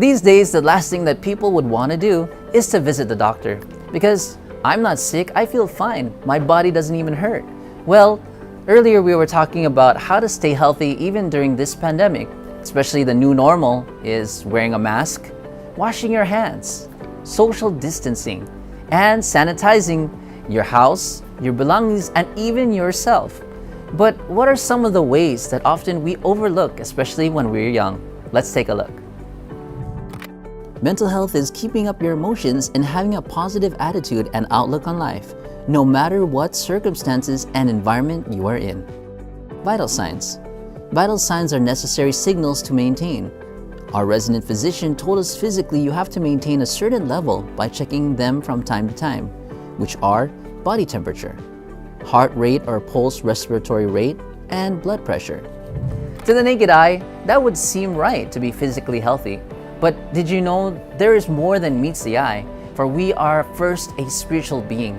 These days, the last thing that people would want to do is to visit the doctor because I'm not sick, I feel fine, my body doesn't even hurt. Well, earlier we were talking about how to stay healthy even during this pandemic, especially the new normal is wearing a mask, washing your hands, social distancing, and sanitizing your house, your belongings, and even yourself. But what are some of the ways that often we overlook, especially when we're young? Let's take a look. Mental health is keeping up your emotions and having a positive attitude and outlook on life, no matter what circumstances and environment you are in. Vital signs. Vital signs are necessary signals to maintain. Our resident physician told us physically you have to maintain a certain level by checking them from time to time, which are body temperature, heart rate or pulse respiratory rate, and blood pressure. To the naked eye, that would seem right to be physically healthy. But did you know there is more than meets the eye? For we are first a spiritual being.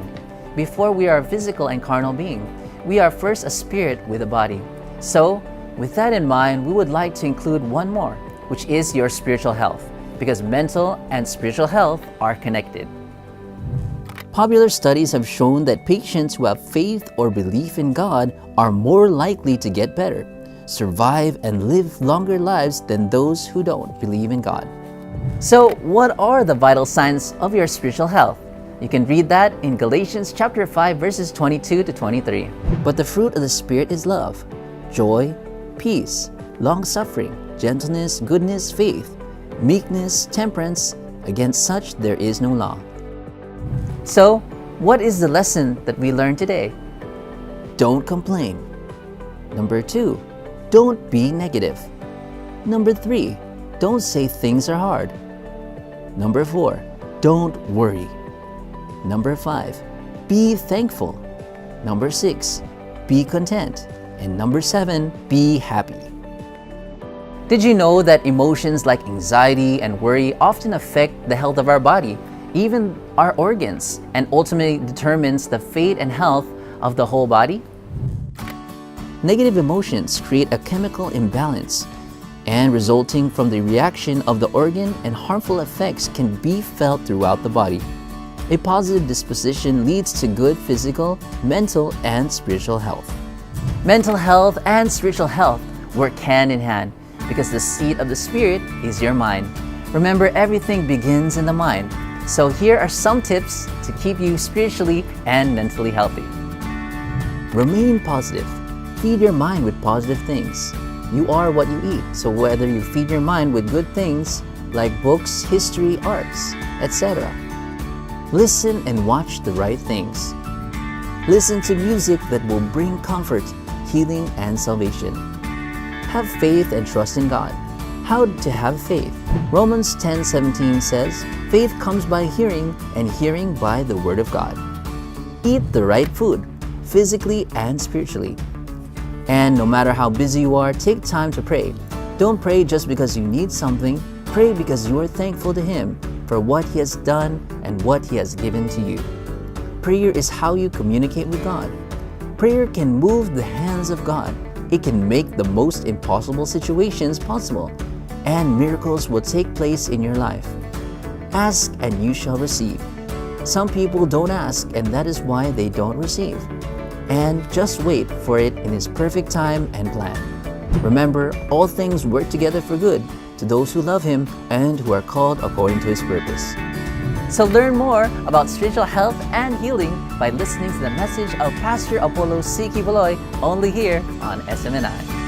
Before we are a physical and carnal being, we are first a spirit with a body. So, with that in mind, we would like to include one more, which is your spiritual health, because mental and spiritual health are connected. Popular studies have shown that patients who have faith or belief in God are more likely to get better, survive, and live longer lives than those who don't believe in God. So, what are the vital signs of your spiritual health? You can read that in Galatians chapter 5 verses 22 to 23. But the fruit of the Spirit is love, joy, peace, long-suffering, gentleness, goodness, faith, meekness, temperance. Against such there is no law. So, what is the lesson that we learned today? Don't complain. Number 2, don't be negative. Number 3, don't say things are hard. Number 4, don't worry. Number 5, be thankful. Number 6, be content. And number 7, be happy. Did you know that emotions like anxiety and worry often affect the health of our body, even our organs, and ultimately determines the fate and health of the whole body? Negative emotions create a chemical imbalance, and resulting from the reaction of the organ and harmful effects can be felt throughout the body. A positive disposition leads to good physical, mental, and spiritual health. Mental health and spiritual health work hand in hand because the seat of the Spirit is your mind. Remember, everything begins in the mind. So here are some tips to keep you spiritually and mentally healthy. Remain positive. Feed your mind with positive things. You are what you eat, so whether you feed your mind with good things like books, history, arts, etc. Listen and watch the right things. Listen to music that will bring comfort, healing, and salvation. Have faith and trust in God. How to have faith? Romans 10:17 says, faith comes by hearing, and hearing by the Word of God. Eat the right food, physically and spiritually. And no matter how busy you are, take time to pray. Don't pray just because you need something. Pray because you are thankful to Him for what He has done and what He has given to you. Prayer is how you communicate with God. Prayer can move the hands of God. It can make the most impossible situations possible, and miracles will take place in your life. Ask and you shall receive. Some people don't ask, and that is why they don't receive. And just wait for it in His perfect time and plan. Remember, all things work together for good to those who love Him and who are called according to His purpose. So learn more about spiritual health and healing by listening to the message of Pastor Apollo C. Quiboloy only here on SMNI.